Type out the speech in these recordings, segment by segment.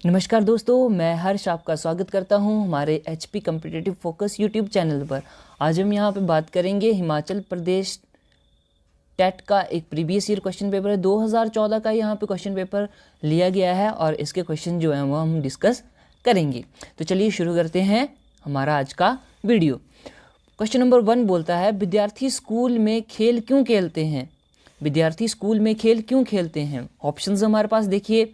नमस्कार दोस्तों, मैं हर्ष आपका स्वागत करता हूं हमारे HP competitive focus YouTube channel पर। आज हम यहां पे बात करेंगे हिमाचल प्रदेश टेट का एक प्रीवियस ईयर क्वेश्चन पेपर है। 2014 का यहां पे क्वेश्चन पेपर लिया गया है और इसके क्वेश्चन जो हैं वो हम डिस्कस करेंगे। तो चलिए शुरू करते हैं हमारा आज का वीडियो। क्वेश्चन नंबर 1 बोलता है, विद्यार्थी स्कूल में खेल क्यों खेलते हैं? विद्यार्थी स्कूल में खेल क्यों खेलते हैं? ऑप्शंस हमारे पास देखिए।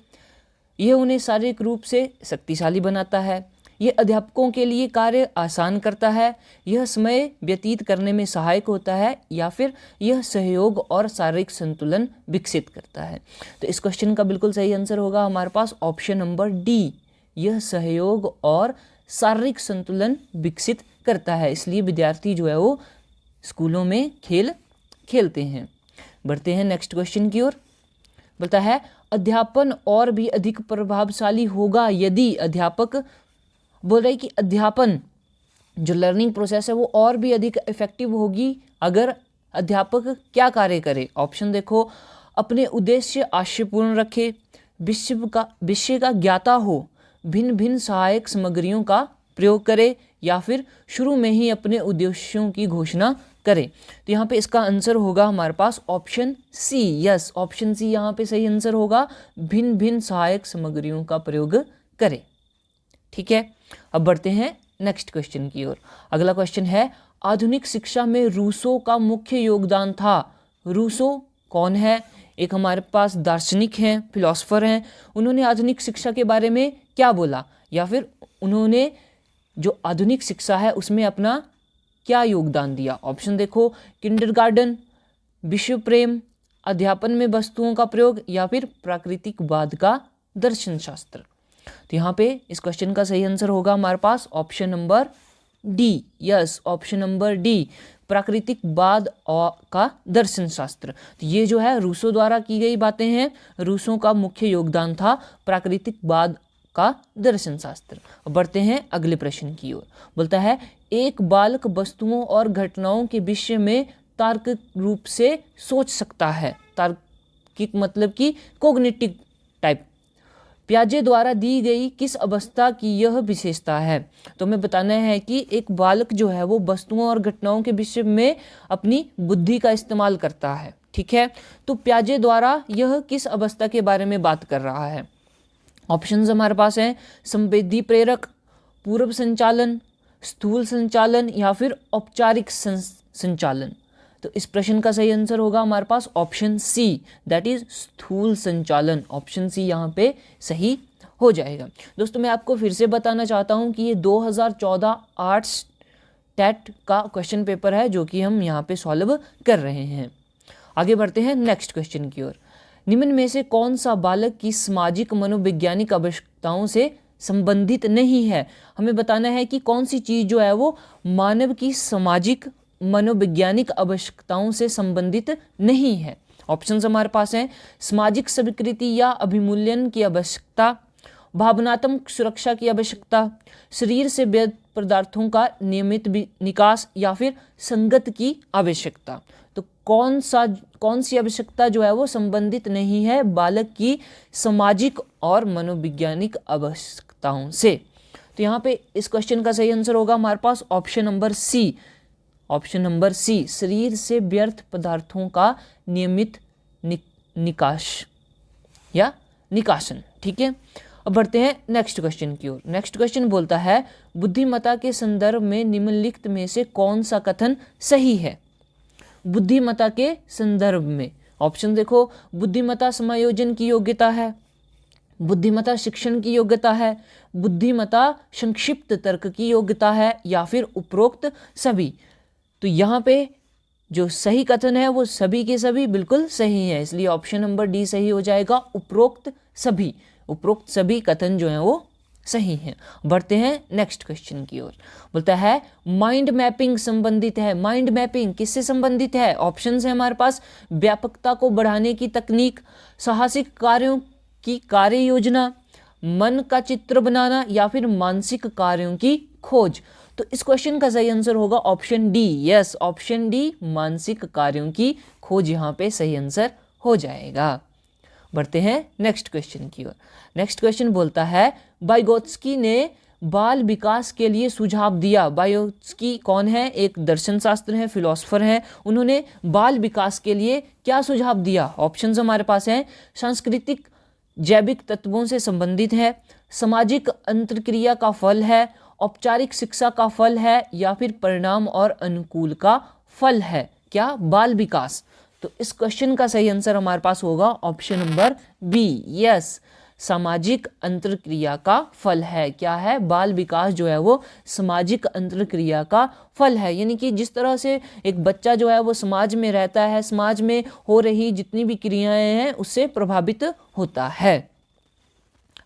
यह उन्हें शारीरिक रूप से शक्तिशाली बनाता है, यह अध्यापकों के लिए कार्य आसान करता है, यह समय व्यतीत करने में सहायक होता है, या फिर यह सहयोग और शारीरिक संतुलन विकसित करता है। तो इस क्वेश्चन का बिल्कुल सही आंसर होगा हमारे पास ऑप्शन नंबर डी, यह सहयोग और शारीरिक संतुलन विकसित करता है, इसलिए विद्यार्थी जो है वो स्कूलों में खेल खेलते हैं। बढ़ते हैं नेक्स्ट क्वेश्चन की ओर। बोलता है, अध्यापन और भी अधिक प्रभावशाली होगा यदि अध्यापक, बोल रहे कि अध्यापन जो लर्निंग प्रोसेस है वो और भी अधिक इफेक्टिव होगी अगर अध्यापक क्या कार्य करे। ऑप्शन देखो, अपने उद्देश्य आशयपूर्ण रखे, विषय का ज्ञाता हो, भिन्न भिन्न सहायक सामग्रियों का प्रयोग करे, या फिर शुरू में ही अपने उद्देश्यों की घोषणा करें। तो यहाँ पे इसका आंसर होगा हमारे पास option C. Yes, option C यहाँ पे सही आंसर होगा, भिन्न भिन्न सहायक सामग्रियों का प्रयोग करें। ठीक है, अब बढ़ते हैं नेक्स्ट क्वेश्चन की ओर। अगला क्वेश्चन है, आधुनिक शिक्षा में रूसो का मुख्य योगदान था। रूसो कौन है? एक हमारे पास दार्शनिक हैं, फिलोसोफर हैं। उन्होंने आधुनिक शिक्षा के बारे में क्या बोला, या फिर उन्होंने जो आधुनिक शिक्षा है उसमें अपना क्या योगदान दिया? ऑप्शन देखो, किंडरगार्टन, विश्व प्रेम, अध्यापन में वस्तुओं का प्रयोग, या फिर प्राकृतिकवाद का दर्शन शास्त्र। तो यहाँ पे इस क्वेश्चन का सही आंसर होगा हमारे पास option number D. Yes, option number D, प्राकृतिकवाद का दर्शन शास्त्र। तो ये जो है रूसो द्वारा की गई बातें हैं। रूसो का मुख्य योगदान था प्राकृतिकवाद का दर्शन शास्त्र। बढ़ते हैं अगले प्रश्न की ओर। बोलता है, एक बालक वस्तुओं और घटनाओं के विषय में तार्किक रूप से सोच सकता है। तार्किक मतलब कि कोग्निटिव टाइप। पियाजे द्वारा दी गई किस अवस्था की यह विशेषता है? तो हमें बताना है कि एक बालक जो है वो वस्तुओं और घटनाओं के विषय में अपनी बुद्धि का इस्तेमाल करता है। ठीक है, तो पियाजे द्वारा यह किस अवस्था के बारे में बात कर रहा है? ऑप्शंस हमारे पास हैं, संवेदी प्रेरक, पूर्व संचालन, स्थूल संचालन, या फिर औपचारिक संचालन। तो इस प्रश्न का सही आंसर होगा हमारे पास ऑप्शन सी, दैट इज स्थूल संचालन। ऑप्शन सी यहाँ पे सही हो जाएगा। दोस्तों मैं आपको फिर से बताना चाहता हूँ कि ये 2014 आर्ट्स टेट का क्वेश्चन पेपर है जो कि हम यहाँ पे सॉल्व कर रहे हैं। आगे बढ़ते हैं नेक्स्ट क्वेश्चन की ओर। निम्न में से कौन सा बालक की सामाजिक मनोवैज्ञानिक आवश्यकताओं से संबंधित नहीं है? हमें बताना है कि कौन सी चीज़ जो है वो मानव की सामाजिक मनोवैज्ञानिक आवश्यकताओं से संबंधित नहीं है। ऑप्शंस हमारे पास हैं, सामाजिक स्वीकृति या अभिमूल्यन की आवश्यकता, भावनात्मक सुरक्षा की आवश्यकता, शरीर से व्यर्थ पदार्थों का नियमित निकास, या फिर संगत की आवश्यकता। तो कौन सी आवश्यकता जो है वो संबंधित नहीं है बालक की सामाजिक और मनोवैज्ञानिक आवश्यकताओं से? तो यहाँ पे इस क्वेश्चन का सही आंसर होगा हमारे पास option number C. Option number C, शरीर से व्यर्थ पदार्थों का नियमित निकास या निकासन। ठीक है, अब बढ़ते हैं नेक्स्ट क्वेश्चन की ओर। नेक्स्ट क्वेश्चन बोलता है, बुद्धिमत्ता के संदर्भ में निम्नलिखित में से कौन सा कथन सही है? बुद्धिमत्ता के संदर्भ में ऑप्शन देखो, बुद्धिमत्ता समायोजन की योग्यता है, बुद्धिमत्ता शिक्षण की योग्यता है, बुद्धिमत्ता संक्षिप्त तर्क की योग्यता है, या फिर उपरोक्त सभी। तो यहाँ पे जो सही कथन है वो सभी के सभी बिल्कुल सही है, इसलिए ऑप्शन नंबर डी सही हो जाएगा, उपरोक्त सभी। उपरोक्त सभी कथन जो है वो सही है। बढ़ते हैं नेक्स्ट क्वेश्चन की ओर। बोलता है, माइंड मैपिंग संबंधित है। माइंड मैपिंग किससे संबंधित है? ऑप्शंस है हमारे पास, व्यापकता को बढ़ाने की तकनीक, साहसिक कार्यों की कार्य योजना, मन का चित्र बनाना, या फिर मानसिक कार्यों की खोज। तो इस क्वेश्चन का सही आंसर होगा option D. Yes, option D, मानसिक कार्यों की खोज यहाँ पे सही आंसर हो जाएगा। बढ़ते हैं नेक्स्ट क्वेश्चन की ओर। नेक्स्ट क्वेश्चन बोलता है वाइगोत्स्की ने बाल विकास के लिए सुझाव दिया। वाइगोत्स्की कौन है? एक दर्शन शास्त्र है, फिलोसोफर हैं। उन्होंने बाल विकास के लिए क्या सुझाव दिया? ऑप्शंस हमारे पास हैं, सांस्कृतिक जैविक तत्वों से संबंधित है, सामाजिक अंतर्क्रिया का फल है, औपचारिक शिक्षा का फल है, या फिर परिणाम और अनुकूल का फल है। क्या? बाल विकास। तो इस क्वेश्चन का सही आंसर हमारे पास होगा ऑप्शन नंबर बी, यस, सामाजिक अंतर्क्रिया का फल है। क्या है? बाल विकास जो है वो सामाजिक अंतर्क्रिया का फल है। यानी कि जिस तरह से एक बच्चा जो है वो समाज में रहता है, समाज में हो रही जितनी भी क्रियाएं हैं उससे प्रभावित होता है।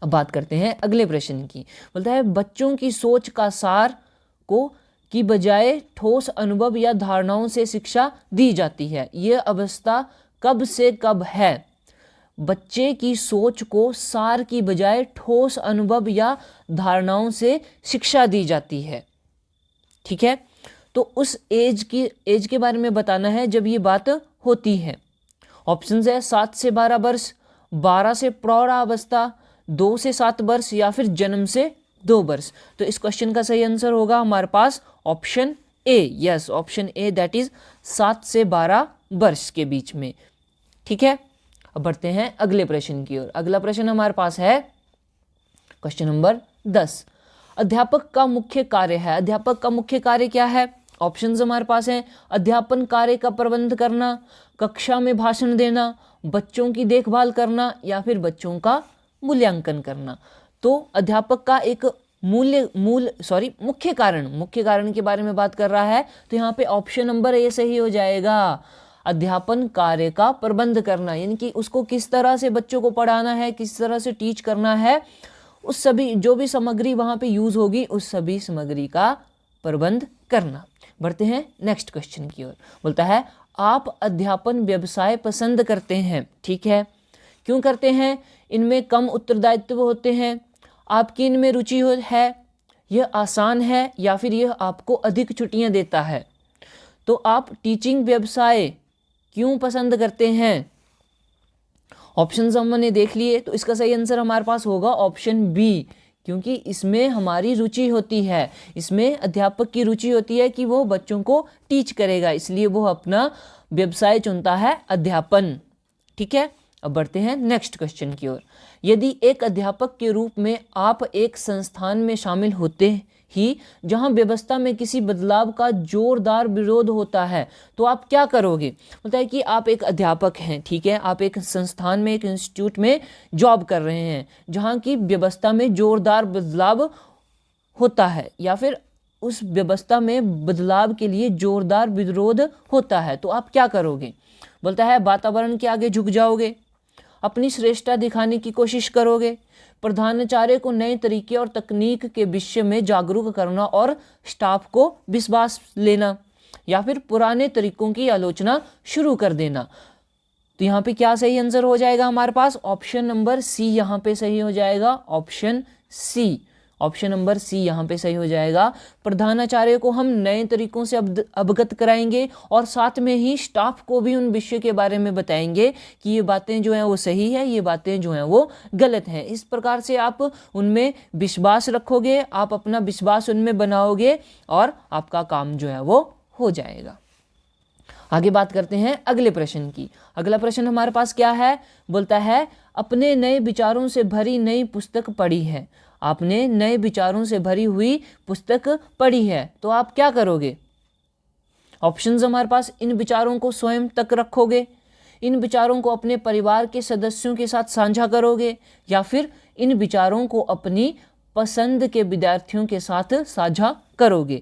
अब बात करते हैं अगले प्रश्न की। बोलता है बच्चों की सोच का सार को की बजाय ठोस अनुभव या धारणाओं से शिक्षा दी जाती है। यह अवस्था कब से कब है? बच्चे की सोच को सार की बजाय ठोस अनुभव या धारणाओं से शिक्षा दी जाती है। ठीक है, तो उस एज के बारे में बताना है जब ये बात होती है। ऑप्शंस है 7 से 12 वर्ष, 12 से प्रौढ़ावस्था, 2 से 7 वर्ष, या फिर जन्म से 2 वर्ष। तो इस क्वेश्चन का सही आंसर होगा हमारे पास option A, yes, option A, that is 7 से 12 वर्ष के बीच में। ठीक है, अब बढ़ते हैं अगले प्रश्न की ओर। अगला प्रश्न हमारे पास है क्वेश्चन नंबर 10। अध्यापक का मुख्य कार्य है। अध्यापक का मुख्य कार्य क्या है? ऑप्शंस हमारे पास हैं, अध्यापन कार्य का प्रबंध करना, कक्षा में भाषण देना, बच्चों की देखभाल करना, या फिर बच्चों का मूल्यांकन करना। तो अध्यापक का एक मुख्य कारण के बारे में बात कर रहा है, तो यहाँ पे ऑप्शन नंबर ए सही हो जाएगा। अध्यापन कार्य का प्रबंध करना, यानी कि उसको किस तरह से बच्चों को पढ़ाना है, किस तरह से टीच करना है, उस सभी जो भी सामग्री वहाँ पे यूज होगी उस सभी सामग्री का प्रबंध करना। बढ़ते हैं नेक्स्ट क्वेश्चन की ओर। बोलता है आप अध्यापन व्यवसाय पसंद करते हैं। ठीक है, क्यों करते हैं? इनमें कम उत्तरदायित्व होते हैं, आपकी इनमें रुचि है, यह आसान है, या फिर यह आपको अधिक छुट्टियां देता है। तो आप टीचिंग व्यवसाय क्यों पसंद करते हैं? ऑप्शंस हमने देख लिए, तो इसका सही आंसर हमारे पास होगा ऑप्शन बी, क्योंकि इसमें हमारी रुचि होती है, इसमें अध्यापक की रुचि होती है कि वो बच्चों को टीच करेगा, इसलिए वो अपना व्यवसाय चुनता है अध्यापन। ठीक है, अब बढ़ते हैं नेक्स्ट क्वेश्चन की ओर। यदि एक अध्यापक के रूप में आप एक संस्थान में शामिल होते ही जहां व्यवस्था में किसी बदलाव का जोरदार विरोध होता है तो आप क्या करोगे? बोलता है कि आप एक अध्यापक हैं, ठीक है, आप एक संस्थान में, एक इंस्टीट्यूट में जॉब कर रहे हैं जहां की व्यवस्था में जोरदार बदलाव होता है, या फिर उस व्यवस्था में बदलाव के लिए जोरदार विरोध होता है, तो आप क्या करोगे? बोलता है वातावरण के आगे झुक जाओगे, अपनी श्रेष्ठता दिखाने की कोशिश करोगे, प्रधानाचार्य को नए तरीके और तकनीक के विषय में जागरूक करना और स्टाफ को विश्वास लेना, या फिर पुराने तरीकों की आलोचना शुरू कर देना। तो यहाँ पे क्या सही आंसर हो जाएगा हमारे पास? ऑप्शन नंबर सी यहाँ पे सही हो जाएगा, option C, option number C यहाँ पे सही हो जाएगा। प्रधानाचार्य को हम नए तरीकों से अवगत कराएंगे और साथ में ही स्टाफ को भी उन विषय के बारे में बताएंगे कि ये बातें जो हैं वो सही है, ये बातें जो हैं वो गलत हैं। इस प्रकार से आप उनमें विश्वास रखोगे, आप अपना विश्वास उनमें बनाओगे और आपका काम जो है वो हो जाएगा। आगे बात करते हैं अगले प्रश्न की। अगला प्रश्न हमारे पास क्या है? बोलता है अपने नए विचारों से भरी नई पुस्तक पढ़ी है। आपने नए विचारों से भरी हुई पुस्तक पढ़ी है, तो आप क्या करोगे? ऑप्शंस हमारे पास, इन विचारों को स्वयं तक रखोगे, इन विचारों को अपने परिवार के सदस्यों के साथ साझा करोगे, या फिर इन विचारों को अपनी पसंद के विद्यार्थियों के साथ साझा करोगे।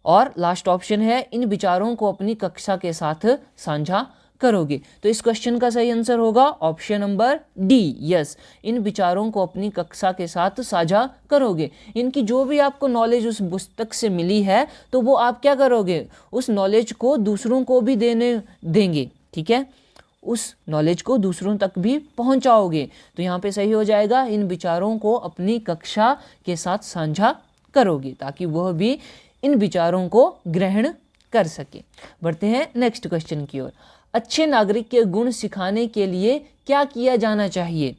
और लास्ट ऑप्शन है इन विचारों को अपनी कक्षा के साथ साझा करोगे। तो इस क्वेश्चन का सही आंसर होगा ऑप्शन नंबर डी, यस, इन विचारों को अपनी कक्षा के साथ साझा करोगे। इनकी जो भी आपको नॉलेज उस पुस्तक से मिली है तो वो आप क्या करोगे? उस नॉलेज को दूसरों को भी देंगे, ठीक है, उस नॉलेज को दूसरों तक भी पहुंचाओगे। तो यहाँ पे सही हो जाएगा इन विचारों को अपनी कक्षा के साथ साझा करोगे, ताकि वह भी इन विचारों को ग्रहण कर सके। बढ़ते हैं नेक्स्ट क्वेश्चन की ओर। अच्छे नागरिक के गुण सिखाने के लिए क्या किया जाना चाहिए?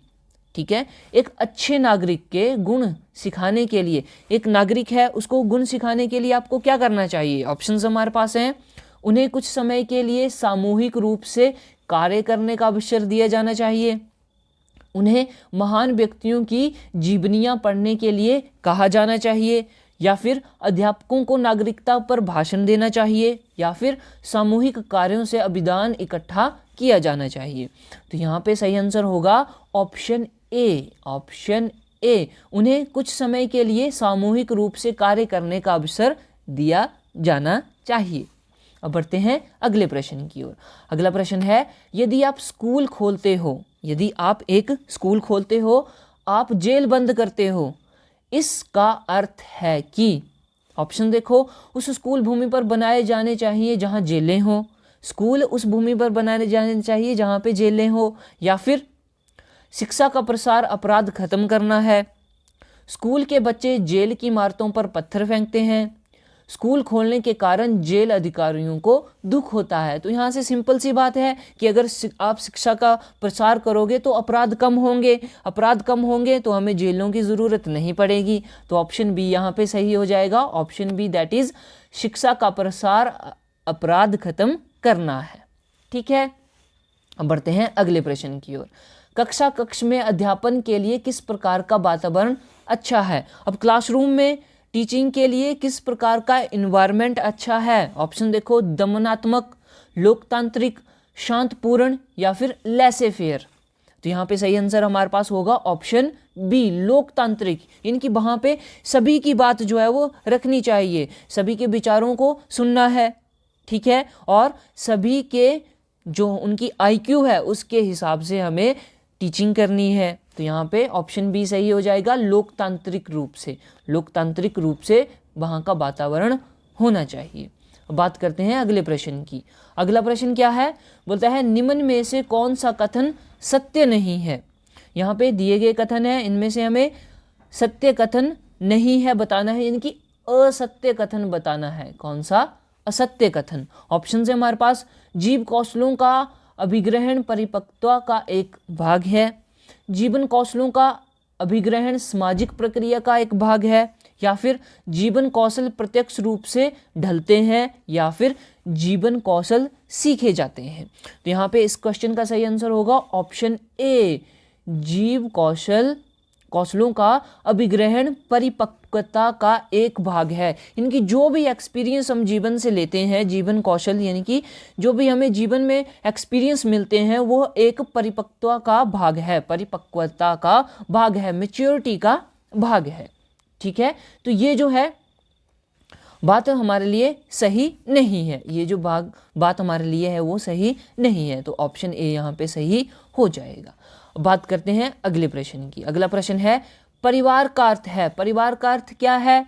ठीक है, एक अच्छे नागरिक के गुण सिखाने के लिए, एक नागरिक है उसको गुण सिखाने के लिए आपको क्या करना चाहिए? ऑप्शंस हमारे पास हैं। उन्हें कुछ समय के लिए सामूहिक रूप से कार्य करने का अवसर दिया जाना चाहिए, उन्हें महान व्यक्तियों की जीवनियां पढ़ने के लिए कहा जाना चाहिए, या फिर अध्यापकों को नागरिकता पर भाषण देना चाहिए, या फिर सामूहिक कार्यों से अभिदान इकट्ठा किया जाना चाहिए। तो यहाँ पे सही आंसर होगा ऑप्शन ए। ऑप्शन ए, उन्हें कुछ समय के लिए सामूहिक रूप से कार्य करने का अवसर दिया जाना चाहिए। अब बढ़ते हैं अगले प्रश्न की ओर। अगला प्रश्न है, यदि आप स्कूल खोलते हो, यदि आप एक स्कूल खोलते हो, आप जेल बंद करते हो, इसका अर्थ है कि, ऑप्शन देखो, उस स्कूल भूमि पर बनाए जाने चाहिए जहां जेलें हो, स्कूल उस भूमि पर बनाए जाने चाहिए जहां पे जेलें हो, या फिर शिक्षा का प्रसार अपराध खत्म करना है, स्कूल के बच्चे जेल की इमारतों पर पत्थर फेंकते हैं, स्कूल खोलने के कारण जेल अधिकारियों को दुख होता है। तो यहाँ से सिंपल सी बात है कि अगर आप शिक्षा का प्रसार करोगे तो अपराध कम होंगे, अपराध कम होंगे तो हमें जेलों की ज़रूरत नहीं पड़ेगी। तो ऑप्शन बी यहाँ पे सही हो जाएगा। ऑप्शन बी, दैट इज़ शिक्षा का प्रसार अपराध खत्म करना है। ठीक है, अब बढ़ते हैं अगले प्रश्न की ओर। कक्ष में अध्यापन के लिए किस प्रकार का वातावरण अच्छा है? अब क्लासरूम में टीचिंग के लिए किस प्रकार का इन्वायरमेंट अच्छा है? ऑप्शन देखो, दमनात्मक, लोकतांत्रिक, शांतपूर्ण, या फिर लेसे फेयर। तो यहाँ पे सही आंसर हमारे पास होगा ऑप्शन बी, लोकतांत्रिक। इनकी वहाँ पे सभी की बात जो है वो रखनी चाहिए, सभी के विचारों को सुनना है, ठीक है, और सभी के जो उनकी IQ है उसके हिसाब से हमें टीचिंग करनी है। तो यहाँ पे ऑप्शन बी सही हो जाएगा, लोकतांत्रिक रूप से, लोकतांत्रिक रूप से वहाँ का वातावरण होना चाहिए। बात करते हैं अगले प्रश्न की। अगला प्रश्न क्या है? बोलता है, निम्न में से कौन सा कथन सत्य नहीं है? यहाँ पे दिए गए कथन है, इनमें से हमें सत्य कथन नहीं है बताना है, यानी कि असत्य कथन बताना है। कौन सा असत्य कथन? ऑप्शन है हमारे पास, जीव कौशलों का अभिग्रहण परिपक्वता का एक भाग है, जीवन कौशलों का अभिग्रहण सामाजिक प्रक्रिया का एक भाग है, या फिर जीवन कौशल प्रत्यक्ष रूप से ढलते हैं, या फिर जीवन कौशल सीखे जाते हैं। तो यहाँ पे इस क्वेश्चन का सही आंसर होगा ऑप्शन ए, जीव कौशलों का अभिग्रहण परिपक्वता का एक भाग है। इनकी जो भी एक्सपीरियंस हम जीवन से लेते हैं, जीवन कौशल यानी कि जो भी हमें जीवन में एक्सपीरियंस मिलते हैं वो एक परिपक्वता का भाग है, परिपक्वता का भाग है, मैच्योरिटी का भाग है। ठीक है, तो ये जो है बात हमारे लिए सही नहीं है, ये जो बात हमारे लिए है वो सही नहीं है। तो ऑप्शन ए यहाँ पे सही हो जाएगा। बात करते हैं अगले प्रश्न की। अगला प्रश्न है, परिवार का अर्थ है। परिवार का अर्थ क्या है?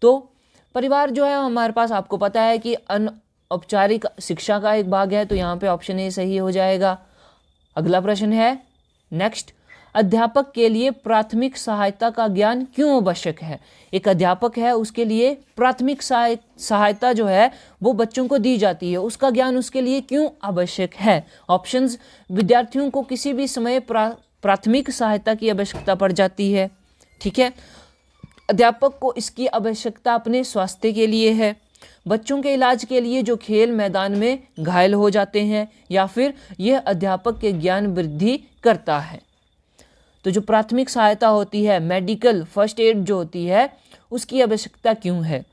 तो परिवार जो है हमारे पास आपको पता है कि अनौपचारिक शिक्षा का एक भाग है, तो यहाँ पे ऑप्शन ए सही हो जाएगा। अगला प्रश्न है नेक्स्ट, अध्यापक के लिए प्राथमिक सहायता का ज्ञान क्यों आवश्यक है? एक अध्यापक है उसके लिए प्राथमिक सहायता जो है वो बच्चों को दी जाती है, उसका ज्ञान उसके लिए क्यों आवश्यक है? ऑप्शंस, विद्यार्थियों को किसी भी समय प्राथमिक सहायता की आवश्यकता पड़ जाती है, ठीक है, अध्यापक को इसकी आवश्यकता अपने स्वास्थ्य के लिए है, बच्चों के इलाज के लिए जो खेल मैदान में घायल हो जाते हैं, या फिर यह अध्यापक के ज्ञान वृद्धि करता है। तो जो प्राथमिक सहायता होती है, मेडिकल फर्स्ट एड जो होती है, उसकी आवश्यकता क्यों है?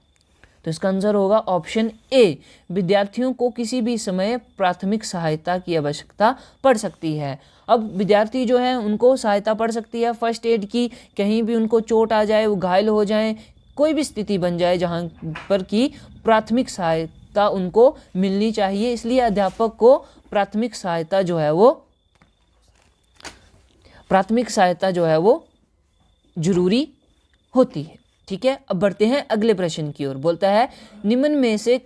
तो इसका आंसर होगा ऑप्शन ए, विद्यार्थियों को किसी भी समय प्राथमिक सहायता की आवश्यकता पड़ सकती है। अब विद्यार्थी जो है उनको सहायता पड़ सकती है फर्स्ट एड की, कहीं भी उनको चोट आ जाए, वो घायल हो जाए, कोई भी स्थिति बन जाए जहाँ पर कि प्राथमिक सहायता उनको मिलनी चाहिए, इसलिए अध्यापक को प्राथमिक सहायता जो है वो जरूरी होती है। ठीक है, अब बढ़ते हैं अगले प्रश्न की ओर। बोलता है, निम्न में से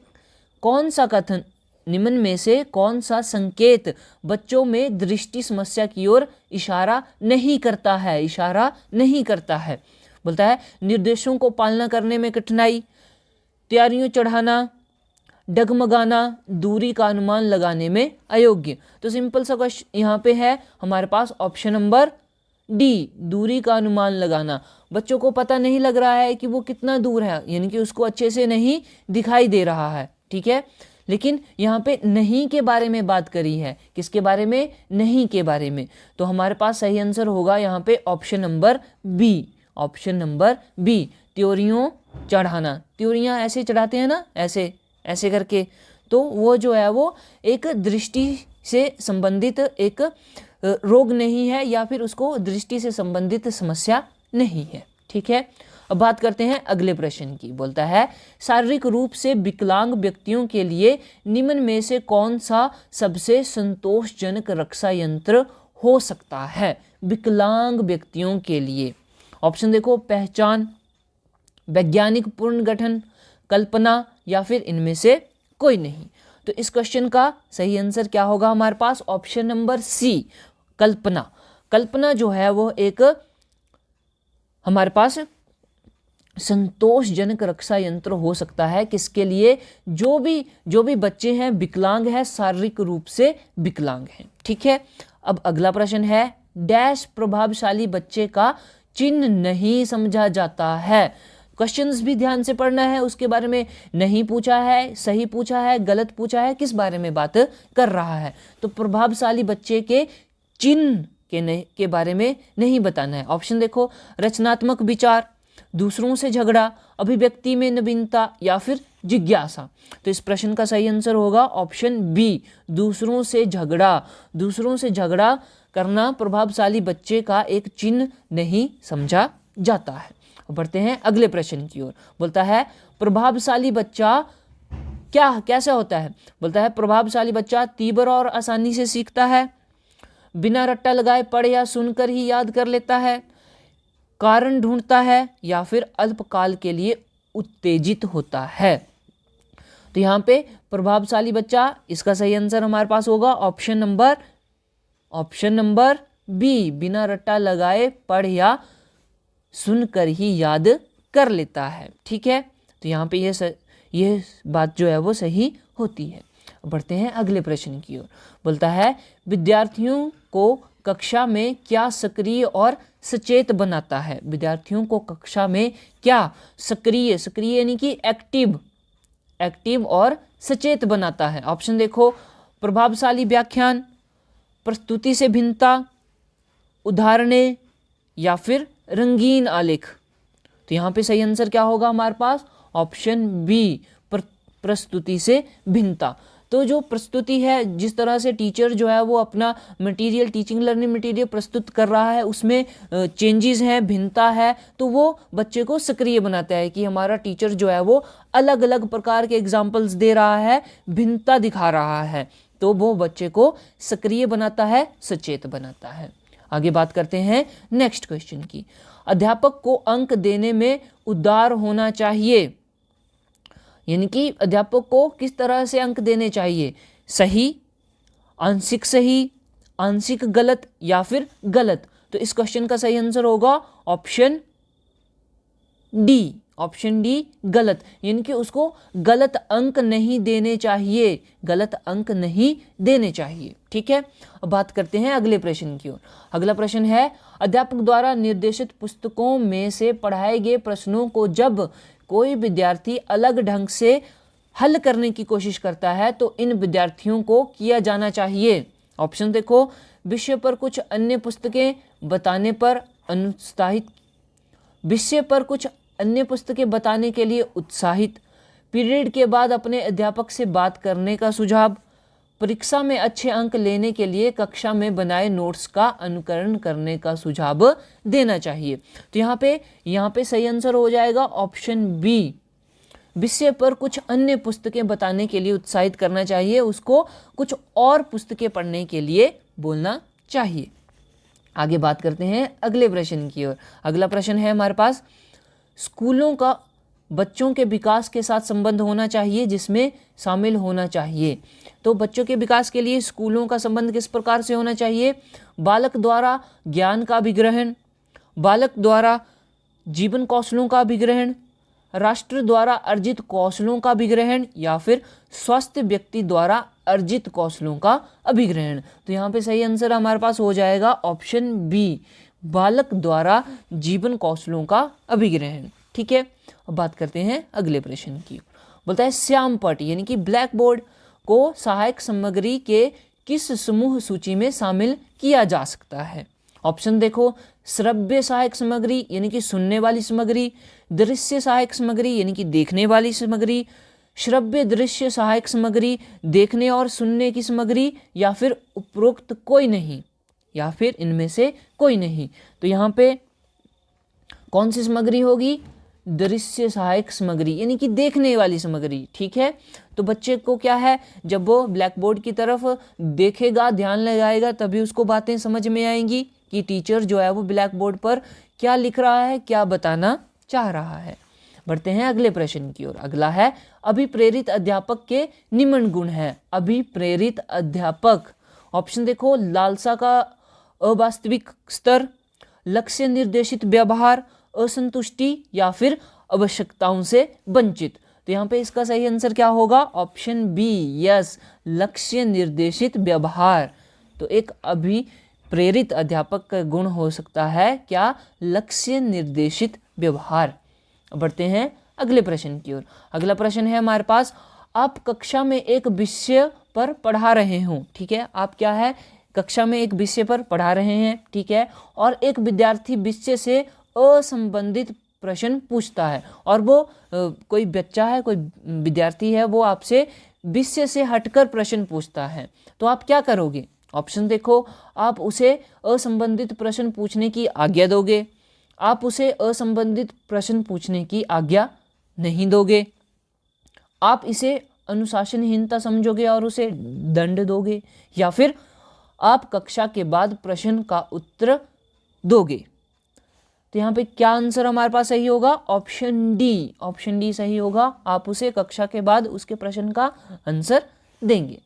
कौन सा संकेत बच्चों में दृष्टि समस्या की ओर इशारा नहीं करता है? बोलता है, निर्देशों को पालना करने में कठिनाई, तैयारियों चढ़ाना, डगमगाना दूरी का अनुमान लगाने में अयोग्य। तो सिंपल सा क्वेश्चन यहाँ पे है हमारे पास ऑप्शन नंबर डी, दूरी का अनुमान लगाना। बच्चों को पता नहीं लग रहा है कि वो कितना दूर है, यानी कि उसको अच्छे से नहीं दिखाई दे रहा है, ठीक है। लेकिन यहाँ पे नहीं के बारे में बात करी है, किसके बारे में, नहीं के बारे में। तो हमारे पास सही आंसर होगा यहाँ पे option number B, option number B, त्योरियों चढ़ाना। त्योरियाँ ऐसे चढ़ाते हैं ना, ऐसे ऐसे करके, तो वो जो है वो एक दृष्टि से संबंधित एक रोग नहीं है, या फिर उसको दृष्टि से संबंधित समस्या नहीं है, ठीक है। अब बात करते हैं अगले प्रश्न की। बोलता है शारीरिक रूप से विकलांग व्यक्तियों के लिए निम्न में से कौन सा सबसे संतोषजनक रक्षा यंत्र हो सकता है विकलांग व्यक्तियों के लिए। ऑप्शन देखो, पहचान, वैज्ञानिक पुनर्गठन, कल्पना, या फिर इनमें से कोई नहीं। तो इस क्वेश्चन का सही आंसर क्या होगा हमारे पास, ऑप्शन नंबर सी, कल्पना। कल्पना जो है वो एक हमारे पास संतोषजनक रक्षा यंत्र हो सकता है, किसके लिए, जो भी बच्चे हैं विकलांग हैं, शारीरिक रूप से विकलांग हैं, ठीक है। अब अगला प्रश्न है, डैश प्रभावशाली बच्चे का चिन्ह नहीं समझा जाता है। क्वेश्चंस भी ध्यान से पढ़ना है, उसके बारे में नहीं पूछा है, सही पूछा है, गलत पूछा है, किस बारे में बात कर रहा है। तो प्रभावशाली बच्चे के चिन्ह के बारे में नहीं बताना है। ऑप्शन देखो, रचनात्मक विचार, दूसरों से झगड़ा, अभिव्यक्ति में नवीनता, या फिर जिज्ञासा। तो इस प्रश्न का सही आंसर होगा ऑप्शन बी, दूसरों से झगड़ा। दूसरों से झगड़ा करना प्रभावशाली बच्चे का एक चिन्ह नहीं समझा जाता है। बढ़ते हैं अगले प्रश्न की ओर। बोलता है प्रभावशाली बच्चा कैसा होता है। बोलता है प्रभावशाली बच्चा तीव्र और आसानी से सीखता है, बिना रट्टा लगाए पढ़ या सुनकर ही याद कर लेता है, कारण ढूंढता है, या फिर अल्पकाल के लिए उत्तेजित होता है। तो यहाँ पे प्रभावशाली बच्चा, इसका सही आंसर हमारे पास होगा ऑप्शन नंबर बी, बिना रट्टा लगाए पढ़ या सुनकर ही याद कर लेता है, ठीक है। तो यहाँ पे ये बात जो है वो सही होती है। बढ़ते हैं अगले प्रश्न की ओर। बोलता है विद्यार्थियों को कक्षा में क्या सक्रिय और सचेत बनाता है। विद्यार्थियों को कक्षा में क्या सक्रिय यानी कि एक्टिव और सचेत बनाता है। ऑप्शन देखो, प्रभावशाली व्याख्यान, प्रस्तुति से भिन्नता, उदाहरणें, या फिर रंगीन आलेख। तो यहाँ पे सही आंसर क्या होगा हमारे पास, ऑप्शन बी, प्रस्तुति से भिन्नता। तो जो प्रस्तुति है, जिस तरह से टीचर जो है वो अपना मटेरियल, टीचिंग लर्निंग मटेरियल प्रस्तुत कर रहा है, उसमें चेंजेस हैं, भिन्नता है, तो वो बच्चे को सक्रिय बनाता है कि हमारा टीचर जो है वो अलग अलग प्रकार के एग्जाम्पल्स दे रहा है, भिन्नता दिखा रहा है, तो वो बच्चे को सक्रिय बनाता है, सचेत बनाता है। आगे बात करते हैं नेक्स्ट क्वेश्चन की। अध्यापक को अंक देने में उदार होना चाहिए, यानी कि अध्यापक को किस तरह से अंक देने चाहिए, सही, आंशिक गलत, या फिर गलत। तो इस क्वेश्चन का सही आंसर होगा ऑप्शन डी, गलत, यानी कि उसको गलत अंक नहीं देने चाहिए, ठीक है। अब बात करते हैं अगले प्रश्न की ओर। अगला प्रश्न है, अध्यापक द्वारा निर्देशित पुस्तकों में से पढ़ाए गए प्रश्नों को जब कोई विद्यार्थी अलग ढंग से हल करने की कोशिश करता है तो इन विद्यार्थियों को किया जाना चाहिए। ऑप्शन देखो, विषय पर कुछ अन्य पुस्तकें बताने के लिए उत्साहित, पीरियड के बाद अपने अध्यापक से बात करने का सुझाव, परीक्षा में अच्छे अंक लेने के लिए कक्षा में बनाए नोट्स का अनुकरण करने का सुझाव देना चाहिए। तो यहाँ पे सही आंसर हो जाएगा ऑप्शन बी, विषय पर कुछ अन्य पुस्तकें बताने के लिए उत्साहित करना चाहिए, उसको कुछ और पुस्तकें पढ़ने के लिए बोलना चाहिए। आगे बात करते हैं अगले प्रश्न की ओर। अगला प्रश्न है हमारे पास, स्कूलों का बच्चों के विकास के साथ संबंध होना चाहिए जिसमें शामिल होना चाहिए। तो बच्चों के विकास के लिए स्कूलों का संबंध किस प्रकार से होना चाहिए, बालक द्वारा ज्ञान का अभिग्रहण, बालक द्वारा जीवन कौशलों का अभिग्रहण, राष्ट्र द्वारा अर्जित कौशलों का अभिग्रहण या फिर स्वस्थ व्यक्ति द्वारा अर्जित कौशलों का अभिग्रहण। तो यहाँ पे सही आंसर हमारे पास हो जाएगा ऑप्शन बी, बालक द्वारा जीवन कौशलों का अभिग्रहण। ठीक है, अब बात करते हैं अगले प्रश्न की। बोलता है श्यामपट्ट यानी कि ब्लैक बोर्ड को सहायक सामग्री के किस समूह सूची में शामिल किया जा सकता है? ऑप्शन देखो, श्रव्य सहायक सामग्री यानी कि सुनने वाली सामग्री, दृश्य सहायक सामग्री यानी कि देखने वाली सामग्री, श्रव्य दृश्य सहायक सामग्री, देखने और सुनने की सामग्री, या फिर उपरोक्त कोई नहीं, या फिर इनमें से कोई नहीं। तो यहाँ पे कौन सी सामग्री होगी? दृश्य सहायक सामग्री यानी कि देखने वाली सामग्री। ठीक है, तो बच्चे को क्या है, जब वो ब्लैक बोर्ड की तरफ देखेगा, ध्यान लगाएगा, तभी उसको बातें समझ में आएंगी कि टीचर जो है वो ब्लैक बोर्ड पर क्या लिख रहा है, क्या बताना चाह रहा है। बढ़ते हैं अगले प्रश्न की ओर। अगला है अभिप्रेरित अध्यापक के निम्न गुण है। अभिप्रेरित अध्यापक, ऑप्शन देखो, लालसा का अवास्तविक स्तर, लक्ष्य निर्देशित व्यवहार, असंतुष्टि, या फिर आवश्यकताओं से वंचित। तो यहाँ पे इसका सही आंसर क्या होगा? ऑप्शन बी, यस, लक्ष्य निर्देशित व्यवहार। तो एक अभिप्रेरित अध्यापक का गुण हो सकता है क्या? लक्ष्य निर्देशित व्यवहार। बढ़ते हैं अगले प्रश्न की ओर। अगला प्रश्न है हमारे पास, आप कक्षा में एक विषय पर पढ़ा रहे हो। ठीक है, आप क्या है, कक्षा में एक विषय पर पढ़ा रहे हैं। ठीक है, और एक विद्यार्थी विषय से असंबंधित प्रश्न पूछता है, और वो कोई बच्चा है, कोई विद्यार्थी है, वो आपसे विषय से हटकर प्रश्न पूछता है। तो आप क्या करोगे? ऑप्शन देखो, आप उसे असंबंधित प्रश्न पूछने की आज्ञा दोगे, आप उसे असंबंधित प्रश्न पूछने की आज्ञा नहीं दोगे, आप इसे अनुशासनहीनता समझोगे और उसे दंड दोगे, या फिर आप कक्षा के बाद प्रश्न का उत्तर दोगे। तो यहाँ पे क्या आंसर हमारे पास सही होगा? ऑप्शन डी, ऑप्शन डी सही होगा। आप उसे कक्षा के बाद उसके प्रश्न का आंसर देंगे।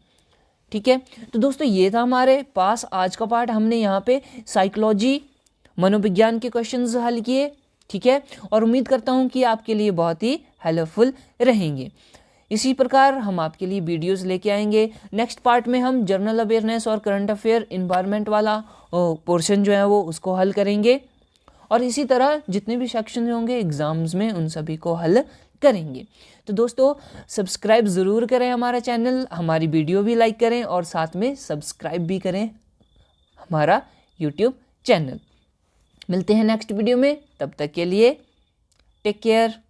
ठीक है, तो दोस्तों ये था हमारे पास आज का पार्ट। हमने यहाँ पे साइकोलॉजी, मनोविज्ञान के क्वेश्चंस हल किए। ठीक है, और उम्मीद करता हूँ कि आपके लिए बहुत ही हेल्पफुल रहेंगे। इसी प्रकार हम आपके लिए वीडियोस लेके आएंगे। नेक्स्ट पार्ट में हम जनरल अवेयरनेस और करंट अफेयर इन्वायरमेंट वाला पोर्शन जो है वो उसको हल करेंगे, और इसी तरह जितने भी सेक्शन होंगे एग्जाम्स में उन सभी को हल करेंगे। तो दोस्तों सब्सक्राइब ज़रूर करें हमारा चैनल, हमारी वीडियो भी लाइक करें, और साथ में सब्सक्राइब भी करें हमारा यूट्यूब चैनल। मिलते हैं नेक्स्ट वीडियो में, तब तक के लिए टेक केयर।